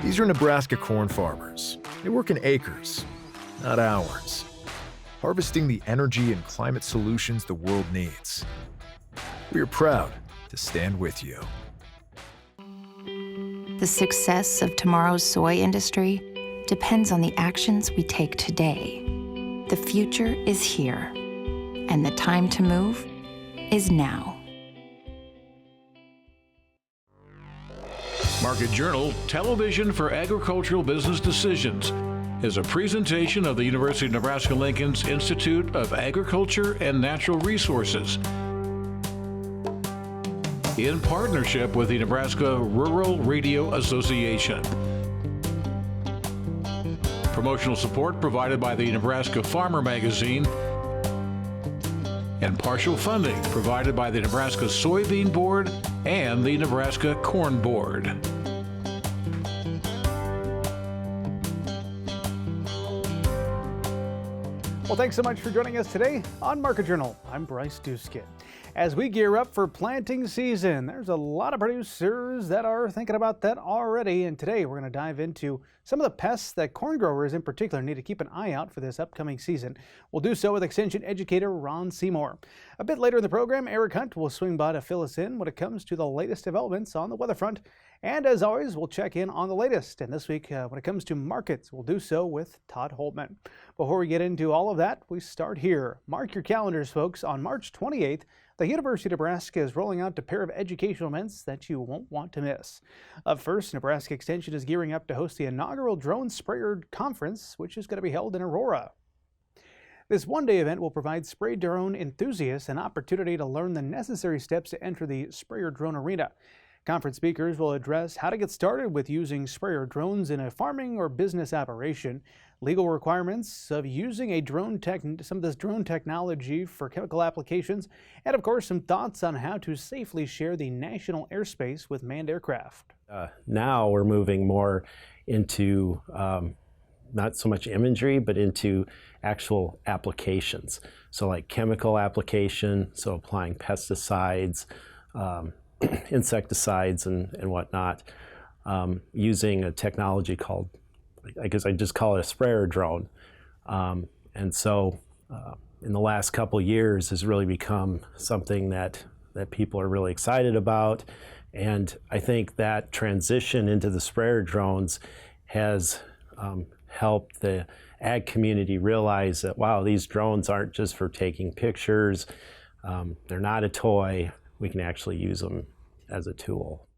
These are Nebraska corn farmers. They work in acres, not hours, harvesting the energy and climate solutions the world needs. We are proud to stand with you. The success of tomorrow's soy industry depends on the actions we take today. The future is here, and the time to move is now. Market Journal Television for Agricultural Business Decisions is a presentation of the University of Nebraska-Lincoln's Institute of Agriculture and Natural Resources in partnership with the Nebraska Rural Radio Association. Promotional support provided by the Nebraska Farmer Magazine and partial funding provided by the Nebraska Soybean Board and the Nebraska Corn Board. Well, thanks so much for joining us today on Market Journal. I'm Bryce Duskett. As we gear up for planting season, there's a lot of producers that are thinking about that already. And today we're going to dive into some of the pests that corn growers in particular need to keep an eye out for this upcoming season. We'll do so with Extension Educator Ron Seymour. A bit later in the program, Eric Hunt will swing by to fill us in when it comes to the latest developments on the weather front. And as always, we'll check in on the latest. And this week, when it comes to markets, we'll do so with Todd Hultman. Before we get into all of that, we start here. Mark your calendars, folks. On March 28th, the University of Nebraska is rolling out a pair of educational events that you won't want to miss. Up first, Nebraska Extension is gearing up to host the inaugural Drone Sprayer Conference, which is going to be held in Aurora. This one-day event will provide spray drone enthusiasts an opportunity to learn the necessary steps to enter the sprayer drone arena. Conference speakers will address how to get started with using sprayer drones in a farming or business operation, legal requirements of using some of this drone technology for chemical applications, and of course some thoughts on how to safely share the national airspace with manned aircraft. Now we're moving more into not so much imagery, but into actual applications. So like chemical application, so applying pesticides, insecticides and whatnot, using a technology called, I guess I just call it a sprayer drone. And so in the last couple years has really become something that people are really excited about. And I think that transition into the sprayer drones has helped the ag community realize that, wow, these drones aren't just for taking pictures. They're not a toy. We can actually use them as a tool.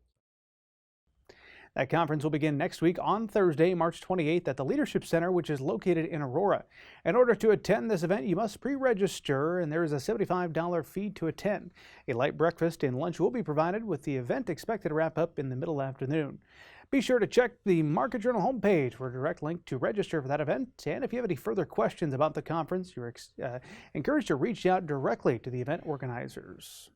That conference will begin next week on Thursday, March 28th at the Leadership Center, which is located in Aurora. In order to attend this event, you must pre-register, and there is a $75 fee to attend. A light breakfast and lunch will be provided, with the event expected to wrap up in the middle afternoon. Be sure to check the Market Journal homepage for a direct link to register for that event. And if you have any further questions about the conference, you're encouraged to reach out directly to the event organizers.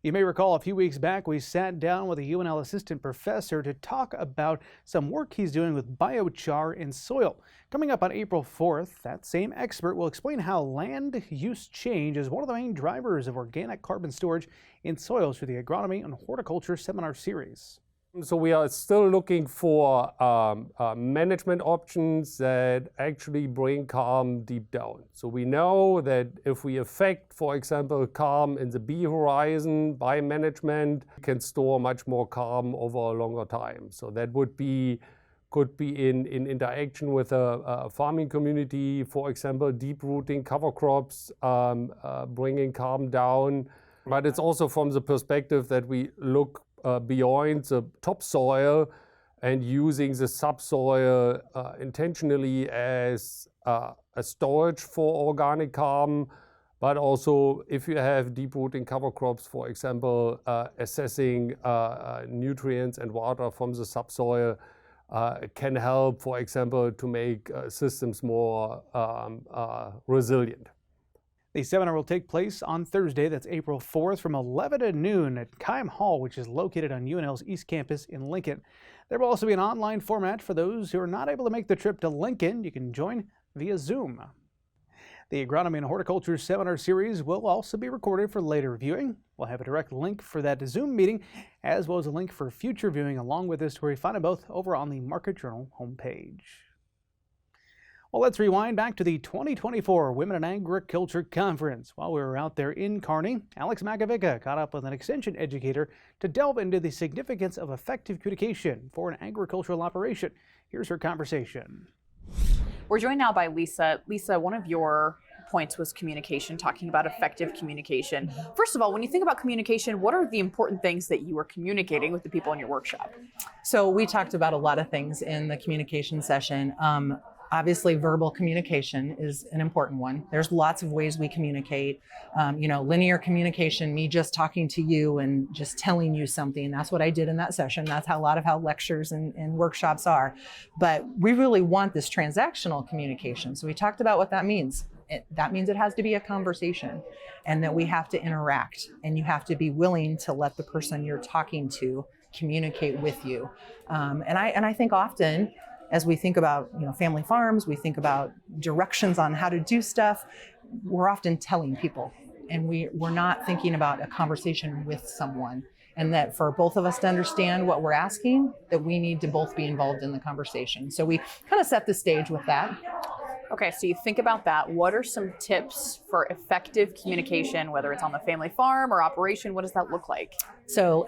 You may recall a few weeks back we sat down with a UNL assistant professor to talk about some work he's doing with biochar in soil. Coming up on April 4th, that same expert will explain how land use change is one of the main drivers of organic carbon storage in soils through the Agronomy and Horticulture seminar series. So we are still looking for management options that actually bring carbon deep down. So we know that if we affect, for example, carbon in the bee horizon by management, we can store much more carbon over a longer time. So that could be in interaction with a farming community, for example, deep rooting cover crops, bringing carbon down. But it's also from the perspective that we look beyond the topsoil and using the subsoil intentionally as a storage for organic carbon, but also if you have deep rooting cover crops, for example, assessing nutrients and water from the subsoil can help, for example, to make systems more resilient. The seminar will take place on Thursday, that's April 4th, from 11 to noon at Keim Hall, which is located on UNL's East Campus in Lincoln. There will also be an online format for those who are not able to make the trip to Lincoln. You can join via Zoom. The Agronomy and Horticulture seminar series will also be recorded for later viewing. We'll have a direct link for that Zoom meeting, as well as a link for future viewing along with this story. Find them both over on the Market Journal homepage. Well, let's rewind back to the 2024 Women in Agriculture Conference. While we were out there in Kearney, Alex Makovica caught up with an extension educator to delve into the significance of effective communication for an agricultural operation. Here's her conversation. We're joined now by Lisa. Lisa, one of your points was communication, talking about effective communication. First of all, when you think about communication, what are the important things that you are communicating with the people in your workshop? So we talked about a lot of things in the communication session. Obviously, verbal communication is an important one. There's lots of ways we communicate. Linear communication, me just talking to you and just telling you something. That's what I did in that session. That's how a lot of how lectures and workshops are. But we really want this transactional communication. So we talked about what that means. That means it has to be a conversation and that we have to interact and you have to be willing to let the person you're talking to communicate with you. And I think often, as we think about family farms, we think about directions on how to do stuff, we're often telling people and we're not thinking about a conversation with someone, and that for both of us to understand what we're asking, that we need to both be involved in the conversation. So we kind of set the stage with that. Okay, so you think about that. What are some tips for effective communication, whether it's on the family farm or operation? What does that look like? So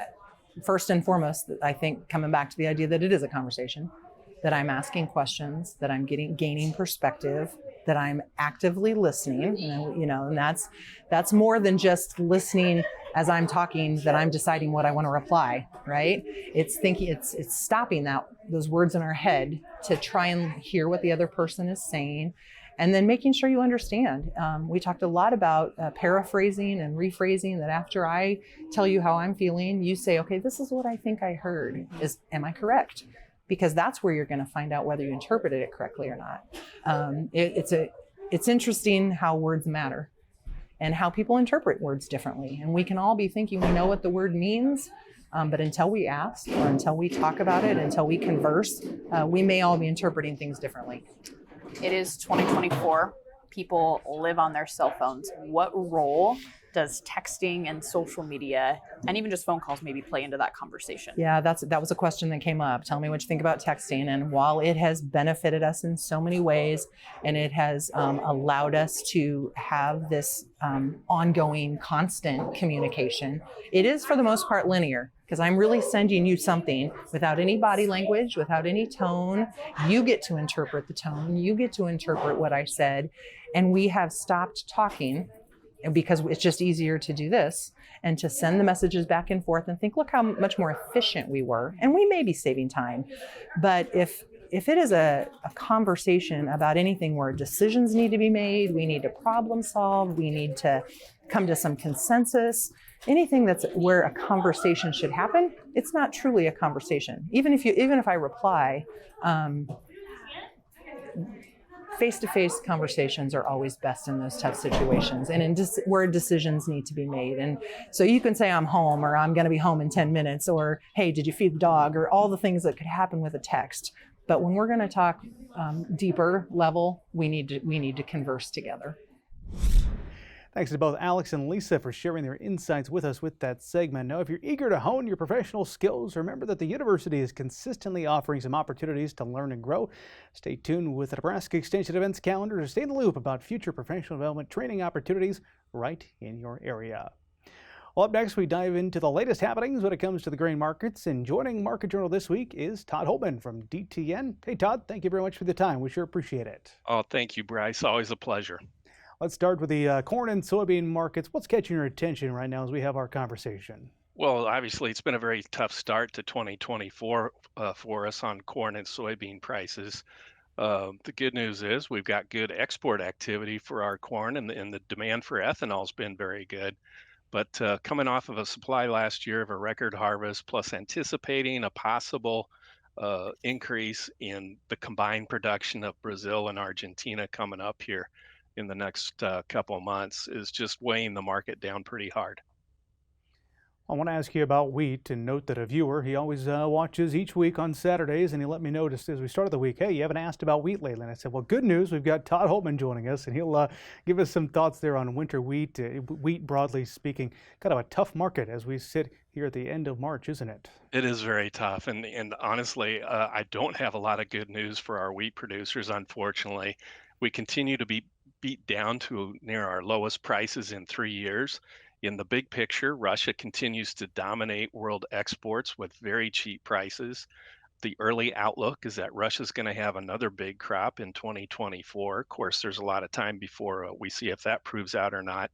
first and foremost, I think coming back to the idea that it is a conversation, that I'm asking questions, that I'm gaining perspective, that I'm actively listening, and that's more than just listening as I'm talking, that I'm deciding what I want to reply, right? It's stopping those words in our head to try and hear what the other person is saying, and then making sure you understand. We talked a lot about paraphrasing and rephrasing, that after I tell you how I'm feeling, you say, okay, this is what I think I heard. Am I correct? Because that's where you're going to find out whether you interpreted it correctly or not. It's interesting how words matter and how people interpret words differently. And we can all be thinking we know what the word means, but until we ask or until we talk about it, until we converse, we may all be interpreting things differently. It is 2024. People live on their cell phones. What role does texting and social media and even just phone calls maybe play into that conversation? Yeah, that was a question that came up. Tell me what you think about texting. And while it has benefited us in so many ways, and it has allowed us to have this ongoing, constant communication, it is for the most part linear. Because I'm really sending you something without any body language, without any tone. You get to interpret the tone. You get to interpret what I said. And we have stopped talking because it's just easier to do this and to send the messages back and forth and think, look how much more efficient we were. And we may be saving time. But if it is a conversation about anything where decisions need to be made, we need to problem solve, we need to come to some consensus, anything that's where a conversation should happen, it's not truly a conversation. Even if I reply, face-to-face conversations are always best in those tough situations and where decisions need to be made. And so you can say I'm home, or I'm going to be home in 10 minutes, or hey, did you feed the dog, or all the things that could happen with a text. But when we're going to talk deeper level, we need to converse together. Thanks to both Alex and Lisa for sharing their insights with us with that segment. Now, if you're eager to hone your professional skills, remember that the university is consistently offering some opportunities to learn and grow. Stay tuned with the Nebraska Extension events calendar to stay in the loop about future professional development training opportunities right in your area. Well, up next, we dive into the latest happenings when it comes to the grain markets. And joining Market Journal this week is Todd Hultman from DTN. Hey, Todd, thank you very much for the time. We sure appreciate it. Oh, thank you, Bryce. Always a pleasure. Let's start with the corn and soybean markets. What's catching your attention right now as we have our conversation? Well, obviously, it's been a very tough start to 2024 for us on corn and soybean prices. The good news is we've got good export activity for our corn, and the demand for ethanol has been very good. But coming off of a supply last year of a record harvest, plus anticipating a possible increase in the combined production of Brazil and Argentina coming up here in the next couple of months, is just weighing the market down pretty hard. I want to ask you about wheat and note that a viewer, he always watches each week on Saturdays, and he let me know just as we started the week, hey, you haven't asked about wheat lately. And I said, well, good news, we've got Todd Hultman joining us, and he'll give us some thoughts there on winter wheat, wheat broadly speaking. Kind of a tough market as we sit here at the end of March, isn't it? It is very tough, and honestly, I don't have a lot of good news for our wheat producers. Unfortunately, we continue to be beat down to near our lowest prices in 3 years. In the big picture, Russia continues to dominate world exports with very cheap prices. The early outlook is that Russia's going to have another big crop in 2024. Of course, there's a lot of time before we see if that proves out or not.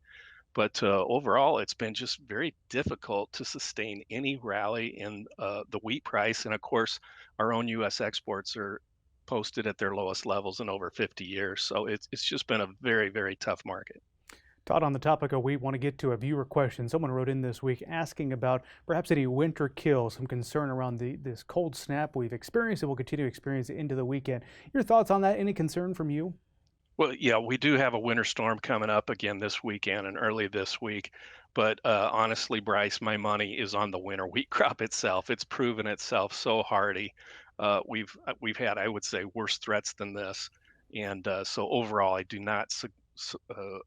But overall, it's been just very difficult to sustain any rally in the wheat price. And of course, our own U.S. exports are posted at their lowest levels in over 50 years. So it's just been a very, very tough market. Todd, on the topic of wheat, want to get to a viewer question. Someone wrote in this week asking about perhaps any winter kill, some concern around this cold snap we've experienced and will continue to experience into the weekend. Your thoughts on that? Any concern from you? Well, yeah, we do have a winter storm coming up again this weekend and early this week. But honestly, Bryce, my money is on the winter wheat crop itself. It's proven itself so hardy. We've had, I would say, worse threats than this, and so overall, I do not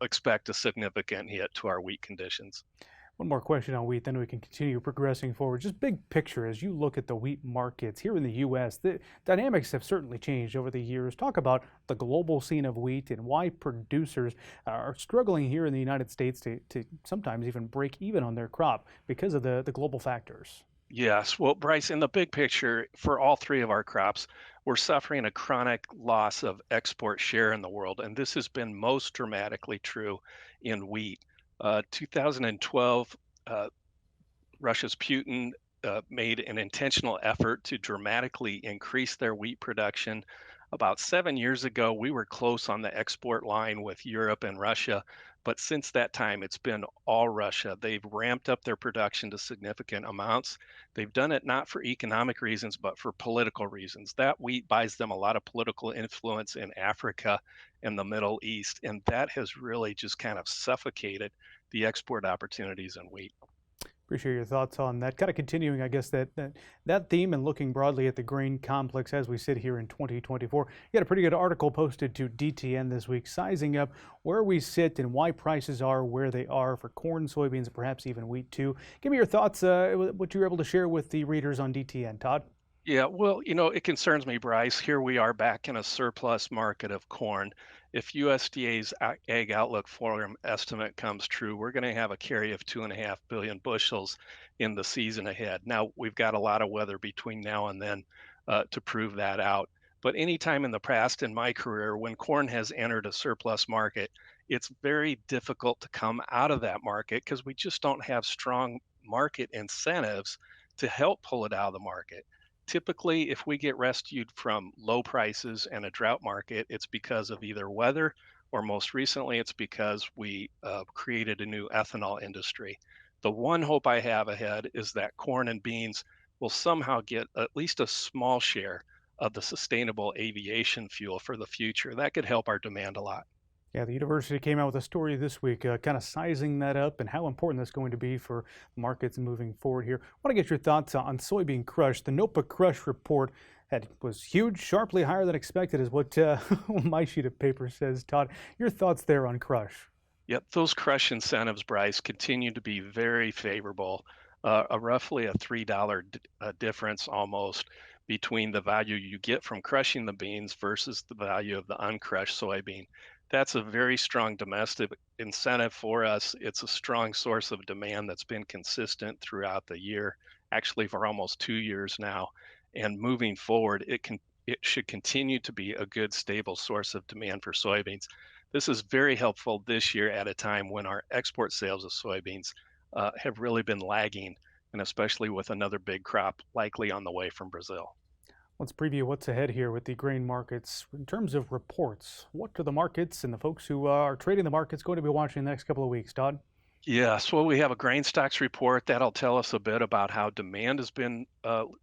expect a significant hit to our wheat conditions. One more question on wheat, then we can continue progressing forward. Just big picture, as you look at the wheat markets here in the U.S., the dynamics have certainly changed over the years. Talk about the global scene of wheat and why producers are struggling here in the United States to sometimes even break even on their crop because of the global factors. Yes. Well, Bryce, in the big picture, for all three of our crops, we're suffering a chronic loss of export share in the world, and this has been most dramatically true in wheat. 2012, Russia's Putin made an intentional effort to dramatically increase their wheat production. About 7 years ago, we were close on the export line with Europe and Russia, but since that time, it's been all Russia. They've ramped up their production to significant amounts. They've done it not for economic reasons, but for political reasons. That wheat buys them a lot of political influence in Africa and the Middle East, and that has really just kind of suffocated the export opportunities in wheat. Appreciate your thoughts on that. Kind of continuing, I guess, that theme and looking broadly at the grain complex as we sit here in 2024. You got a pretty good article posted to DTN this week, sizing up where we sit and why prices are where they are for corn, soybeans, and perhaps even wheat too. Give me your thoughts, what you were able to share with the readers on DTN. Todd? Yeah, well, it concerns me, Bryce. Here we are back in a surplus market of corn. If USDA's Ag Outlook Forum estimate comes true, we're going to have a carry of 2.5 billion bushels in the season ahead. Now, we've got a lot of weather between now and then to prove that out. But anytime in the past in my career, when corn has entered a surplus market, it's very difficult to come out of that market because we just don't have strong market incentives to help pull it out of the market. Typically, if we get rescued from low prices and a drought market, it's because of either weather or most recently, it's because we created a new ethanol industry. The one hope I have ahead is that corn and beans will somehow get at least a small share of the sustainable aviation fuel for the future. That could help our demand a lot. Yeah, the university came out with a story this week kind of sizing that up and how important that's going to be for markets moving forward here. I want to get your thoughts on soybean crush. The notebook crush report was huge, sharply higher than expected is what my sheet of paper says. Todd, your thoughts there on crush? Yep, those crush incentives, Bryce, continue to be very favorable. Roughly a $3 difference almost between the value you get from crushing the beans versus the value of the uncrushed soybean. That's a very strong domestic incentive for us. It's a strong source of demand that's been consistent throughout the year, actually for almost 2 years now. And moving forward, it should continue to be a good, stable source of demand for soybeans. This is very helpful this year at a time when our export sales of soybeans have really been lagging, and especially with another big crop likely on the way from Brazil. Let's preview what's ahead here with the grain markets. In terms of reports, what are the markets and the folks who are trading the markets going to be watching the next couple of weeks, Todd? Yes, well, we have a grain stocks report that'll tell us a bit about how demand has been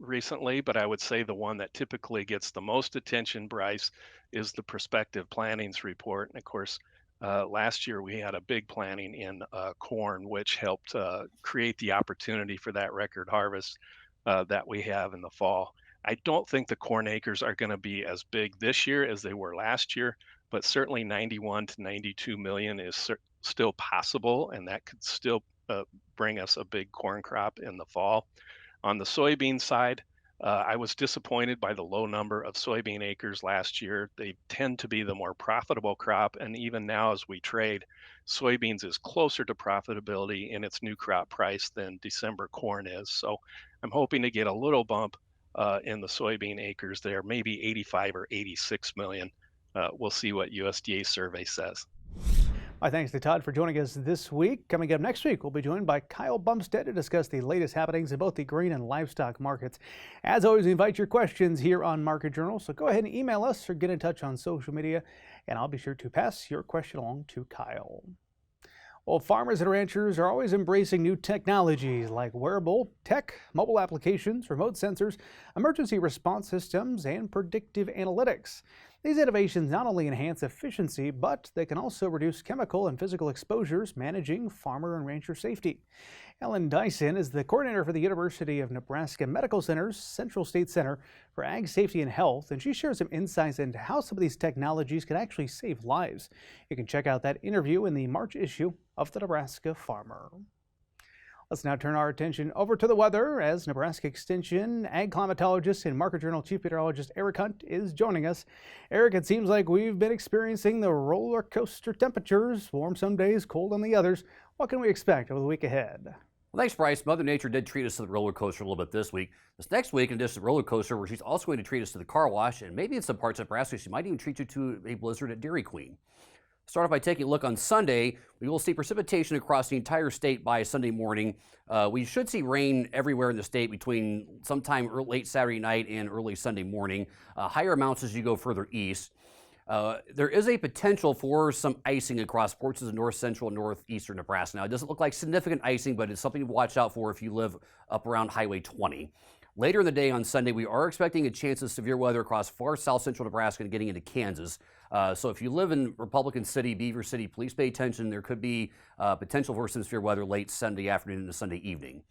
recently, but I would say the one that typically gets the most attention, Bryce, is the prospective plantings report. And of course, last year we had a big planting in corn, which helped create the opportunity for that record harvest that we have in the fall. I don't think the corn acres are going to be as big this year as they were last year, but certainly 91 to 92 million is still possible, and that could still bring us a big corn crop in the fall. On the soybean side, I was disappointed by the low number of soybean acres last year. They tend to be the more profitable crop, and even now as we trade, soybeans is closer to profitability in its new crop price than December corn is. So I'm hoping to get a little bump in the soybean acres there, maybe 85 or 86 million. We'll see what USDA survey says. My thanks to Todd for joining us this week. Coming up next week, we'll be joined by Kyle Bumstead to discuss the latest happenings in both the grain and livestock markets. As always, we invite your questions here on Market Journal, so go ahead and email us or get in touch on social media, and I'll be sure to pass your question along to Kyle. Well, farmers and ranchers are always embracing new technologies like wearable tech, mobile applications, remote sensors, emergency response systems, and predictive analytics. These innovations not only enhance efficiency, but they can also reduce chemical and physical exposures, managing farmer and rancher safety. Ellen Dyson is the coordinator for the University of Nebraska Medical Center's Central State Center for Ag Safety and Health, and she shares some insights into how some of these technologies can actually save lives. You can check out that interview in the March issue of the Nebraska Farmer. Let's now turn our attention over to the weather as Nebraska Extension ag climatologist and Market Journal chief meteorologist Eric Hunt is joining us. Eric, it seems like we've been experiencing the roller coaster temperatures, warm some days, cold on the others. What can we expect over the week ahead? Well, thanks, Bryce. Mother Nature did treat us to the roller coaster a little bit this week. This next week, in addition to the roller coaster, where she's also going to treat us to the car wash, and maybe in some parts of Nebraska, she might even treat you to a blizzard at Dairy Queen. Start off by taking a look on Sunday. We will see precipitation across the entire state by Sunday morning. We should see rain everywhere in the state between sometime late Saturday night and early Sunday morning. Higher amounts as you go further east. There is a potential for some icing across portions of north central and northeastern Nebraska. Now, it doesn't look like significant icing, but it's something to watch out for if you live up around Highway 20. Later in the day on Sunday, we are expecting a chance of severe weather across far south central Nebraska and getting into Kansas. So if you live in Republican City, Beaver City, please pay attention. There could be potential for some severe weather late Sunday afternoon into Sunday evening.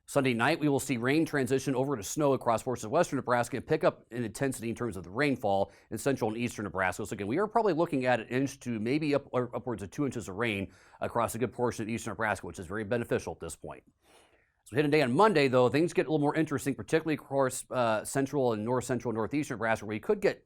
Sunday night, we will see rain transition over to snow across portions of western Nebraska and pick up in intensity in terms of the rainfall in central and eastern Nebraska. So again, we are probably looking at an inch to maybe upwards of 2 inches of rain across a good portion of eastern Nebraska, which is very beneficial at this point. So hidden day on Monday, though, things get a little more interesting, particularly across central and northeastern Nebraska, where you could get,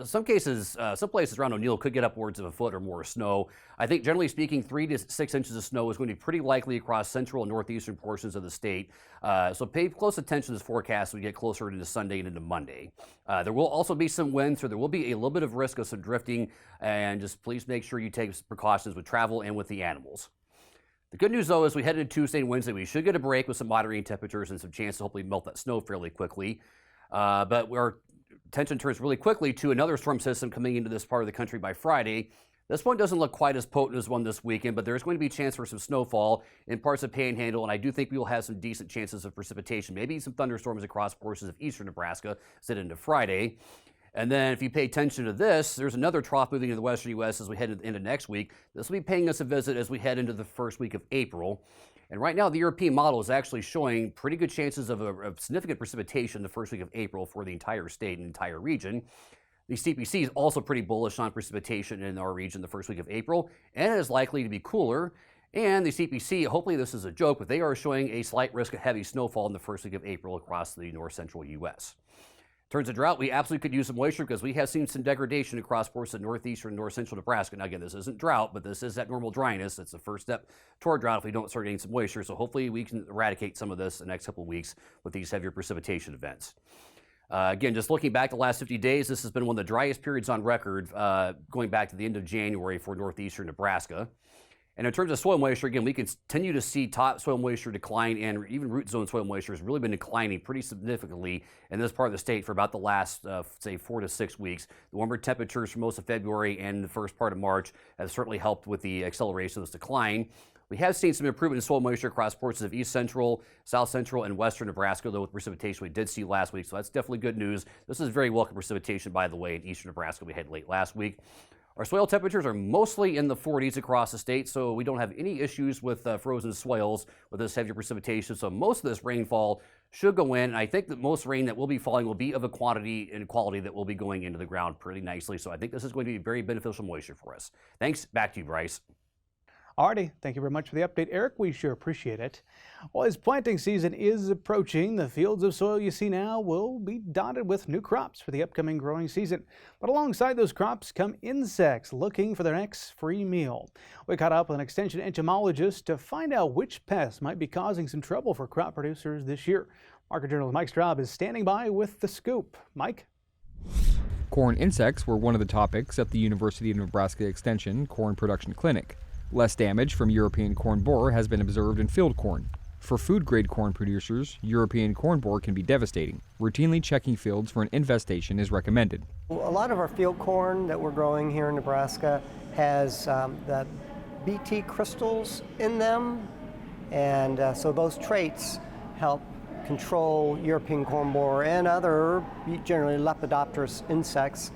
some places around O'Neill could get upwards of a foot or more of snow. I think, generally speaking, 3 to 6 inches of snow is going to be pretty likely across central and northeastern portions of the state. So pay close attention to this forecast as we get closer into Sunday and into Monday. There will also be some wind, so there will be a little bit of risk of some drifting, and just please make sure you take precautions with travel and with the animals. The good news, though, is we head into Tuesday and Wednesday, we should get a break with some moderating temperatures and some chance to hopefully melt that snow fairly quickly. But our attention turns really quickly to another storm system coming into this part of the country by Friday. This one doesn't look quite as potent as one this weekend, but there's going to be a chance for some snowfall in parts of Panhandle, and I do think we will have some decent chances of precipitation, maybe some thunderstorms across portions of eastern Nebraska set into Friday. And then if you pay attention to this, there's another trough moving into the western U.S. as we head into next week. This will be paying us a visit as we head into the first week of April. And right now, the European model is actually showing pretty good chances of significant precipitation the first week of April for the entire state and entire region. The CPC is also pretty bullish on precipitation in our region the first week of April, and it is likely to be cooler. And the CPC, hopefully this is a joke, but they are showing a slight risk of heavy snowfall in the first week of April across the north central U.S. In terms of drought, we absolutely could use some moisture because we have seen some degradation across portions of northeastern and north central Nebraska. Now, again, this isn't drought, but this is that normal dryness. It's the first step toward drought if we don't start getting some moisture. So hopefully we can eradicate some of this in the next couple of weeks with these heavier precipitation events. Again, just looking back the last 50 days, this has been one of the driest periods on record going back to the end of January for northeastern Nebraska. And in terms of soil moisture, again, we continue to see top soil moisture decline, and even root zone soil moisture has really been declining pretty significantly in this part of the state for about the last, say, 4 to 6 weeks. The warmer temperatures for most of February and the first part of March have certainly helped with the acceleration of this decline. We have seen some improvement in soil moisture across portions of east central, south central, and western Nebraska, though with precipitation we did see last week, so that's definitely good news. This is very welcome precipitation, by the way, in eastern Nebraska we had late last week. Our soil temperatures are mostly in the 40s across the state, so we don't have any issues with frozen soils with this heavy precipitation. So most of this rainfall should go in. And I think that most rain that will be falling will be of a quantity and quality that will be going into the ground pretty nicely. So I think this is going to be very beneficial moisture for us. Thanks. Back to you, Bryce. Alrighty, thank you very much for the update, Eric. We sure appreciate it. Well, as planting season is approaching, the fields of soil you see now will be dotted with new crops for the upcoming growing season. But alongside those crops come insects looking for their next free meal. We caught up with an extension entomologist to find out which pests might be causing some trouble for crop producers this year. Market Journal's Mike Straub is standing by with the scoop. Mike? Corn insects were one of the topics at the University of Nebraska Extension Corn Production Clinic. Less damage from European corn borer has been observed in field corn. For food-grade corn producers, European corn borer can be devastating. Routinely checking fields for an infestation is recommended. A lot of our field corn that we're growing here in Nebraska has the Bt crystals in them, and so those traits help control European corn borer and other, generally lepidopterous insects,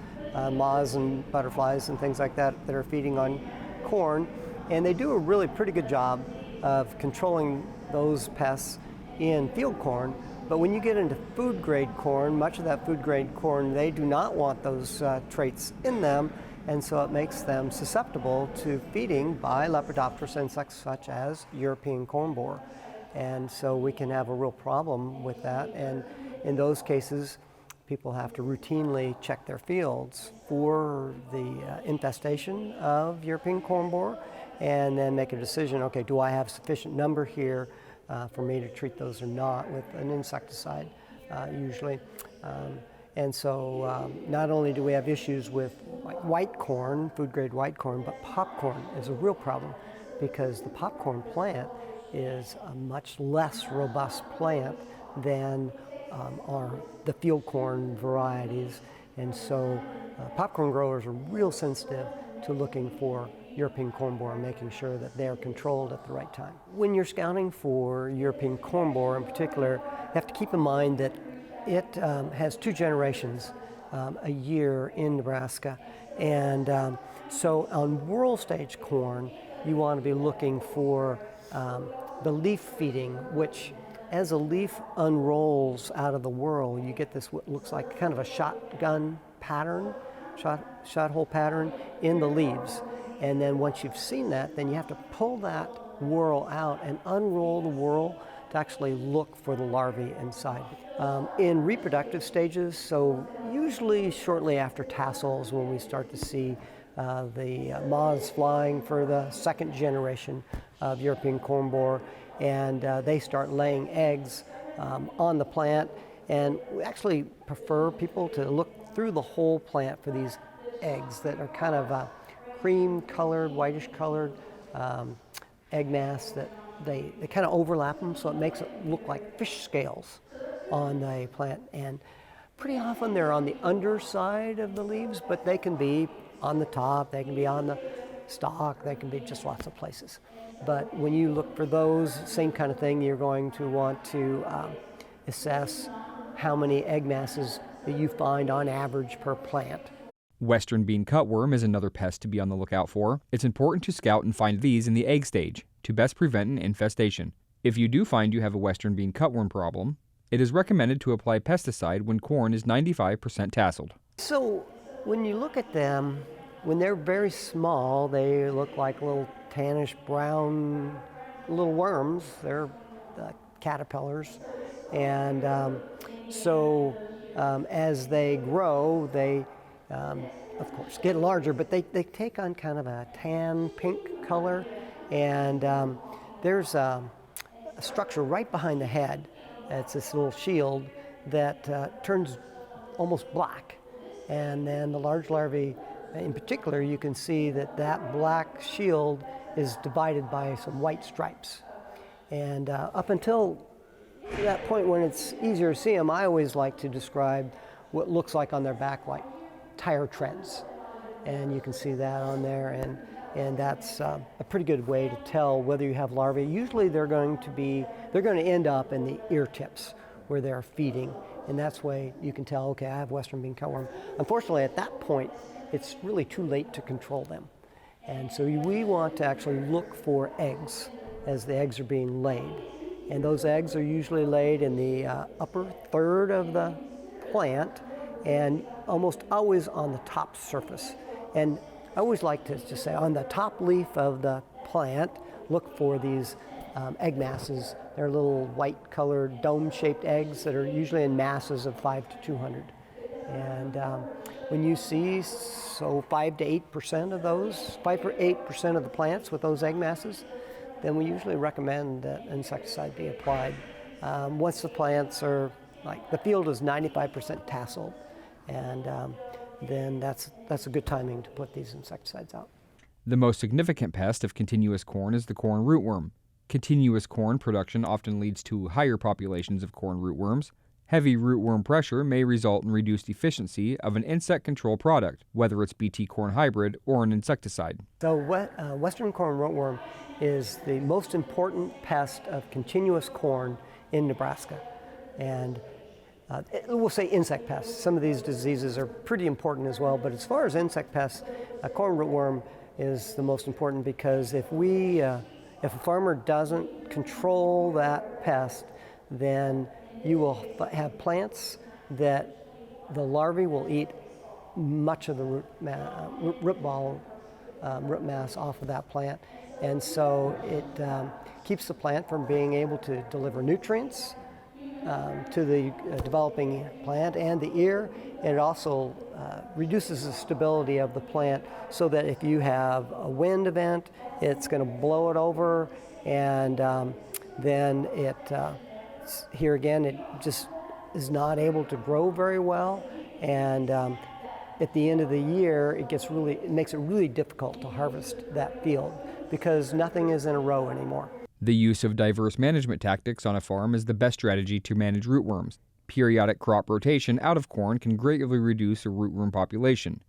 moths and butterflies and things like that that are feeding on corn. And they do a really pretty good job of controlling those pests in field corn. But when you get into food grade corn, much of that food grade corn, they do not want those traits in them. And so it makes them susceptible to feeding by lepidopterous insects such as European corn borer. And so we can have a real problem with that. And in those cases, people have to routinely check their fields for the infestation of European corn borer, and then make a decision, okay, do I have sufficient number here for me to treat those or not with an insecticide, usually. And so not only do we have issues with like white corn, food grade white corn, but popcorn is a real problem because the popcorn plant is a much less robust plant than the field corn varieties. And so popcorn growers are real sensitive to looking for European corn borer, making sure that they're controlled at the right time. When you're scouting for European corn borer in particular, you have to keep in mind that it has 2 generations a year in Nebraska. And so on whorl stage corn, you want to be looking for the leaf feeding, which as a leaf unrolls out of the whorl, you get this what looks like kind of a shotgun pattern, shot hole pattern in the leaves. And then once you've seen that, then you have to pull that whorl out and unroll the whorl to actually look for the larvae inside. In reproductive stages, so usually shortly after tassels when we start to see the moths flying for the 2nd generation of European corn borer, and they start laying eggs on the plant. And we actually prefer people to look through the whole plant for these eggs that are kind of cream colored, whitish colored egg mass that they kind of overlap them, so it makes it look like fish scales on the plant. And pretty often they're on the underside of the leaves, but they can be on the top, they can be on the stalk, they can be just lots of places. But when you look for those, same kind of thing, you're going to want to assess how many egg masses that you find on average per plant. Western bean cutworm is another pest to be on the lookout for. It's important to scout and find these in the egg stage to best prevent an infestation. If you do find you have a western bean cutworm problem, it is recommended to apply pesticide when corn is 95% tasseled. So when you look at them, when they're very small, they look like little tannish brown little worms. They're caterpillars. And as they grow, they of course get larger, but they take on kind of a tan pink color. And there's a structure right behind the head. It's this little shield that turns almost black. And then the large larvae, in particular, you can see that black shield is divided by some white stripes. And up until that point when it's easier to see them, I always like to describe what looks like on their back like tire treads. And you can see that on there, and that's a pretty good way to tell whether you have larvae. Usually they're going to end up in the ear tips where they're feeding, and that's way you can tell, okay, I have western bean cutworm. Unfortunately, at that point, it's really too late to control them. And so we want to actually look for eggs as the eggs are being laid. And those eggs are usually laid in the upper third of the plant and almost always on the top surface. And I always like to just say on the top leaf of the plant, look for these egg masses. They're little white colored dome-shaped eggs that are usually in masses of 5 to 200. And when you see 5 to 8% of those, 5 or 8% of the plants with those egg masses, then we usually recommend that insecticide be applied. Once the plants are, like the field is 95% tassel, and then that's a good timing to put these insecticides out. The most significant pest of continuous corn is the corn rootworm. Continuous corn production often leads to higher populations of corn rootworms. Heavy rootworm pressure may result in reduced efficiency of an insect control product, whether it's Bt corn hybrid or an insecticide. So western corn rootworm is the most important pest of continuous corn in Nebraska. And we'll say insect pests. Some of these diseases are pretty important as well, but as far as insect pests, corn rootworm is the most important, because if a farmer doesn't control that pest, then you will have plants that the larvae will eat much of the root mass off of that plant. And so it keeps the plant from being able to deliver nutrients to the developing plant and the ear. And it also reduces the stability of the plant, so that if you have a wind event, it's going to blow it over, and then it here again, it just is not able to grow very well, and at the end of the year, it makes it really difficult to harvest that field, because nothing is in a row anymore. The use of diverse management tactics on a farm is the best strategy to manage rootworms. Periodic crop rotation out of corn can greatly reduce a rootworm population.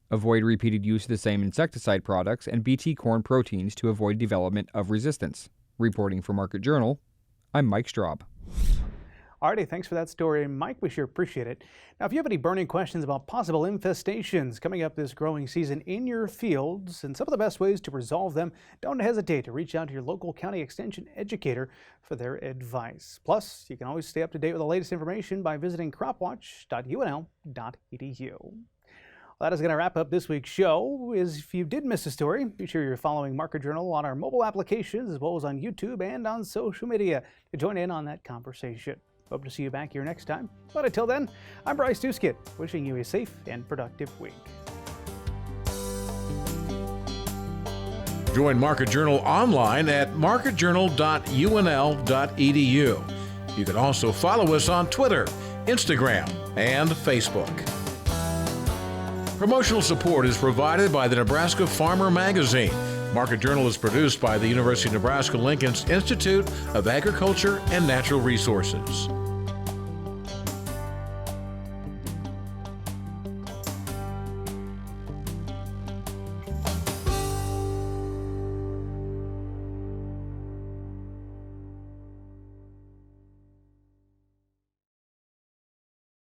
Avoid repeated use of the same insecticide products and Bt corn proteins to avoid development of resistance. Reporting for Market Journal, I'm Mike Straub. Alrighty, thanks for that story, Mike. We sure appreciate it. Now, if you have any burning questions about possible infestations coming up this growing season in your fields and some of the best ways to resolve them, don't hesitate to reach out to your local county extension educator for their advice. Plus, you can always stay up to date with the latest information by visiting cropwatch.unl.edu. Well, that is going to wrap up this week's show. If you did miss a story, be sure you're following Market Journal on our mobile applications, as well as on YouTube and on social media, to join in on that conversation. Hope to see you back here next time. But until then, I'm Bryce Duskett, wishing you a safe and productive week. Join Market Journal online at marketjournal.unl.edu. You can also follow us on Twitter, Instagram, and Facebook. Promotional support is provided by the Nebraska Farmer Magazine. Market Journal is produced by the University of Nebraska-Lincoln's Institute of Agriculture and Natural Resources.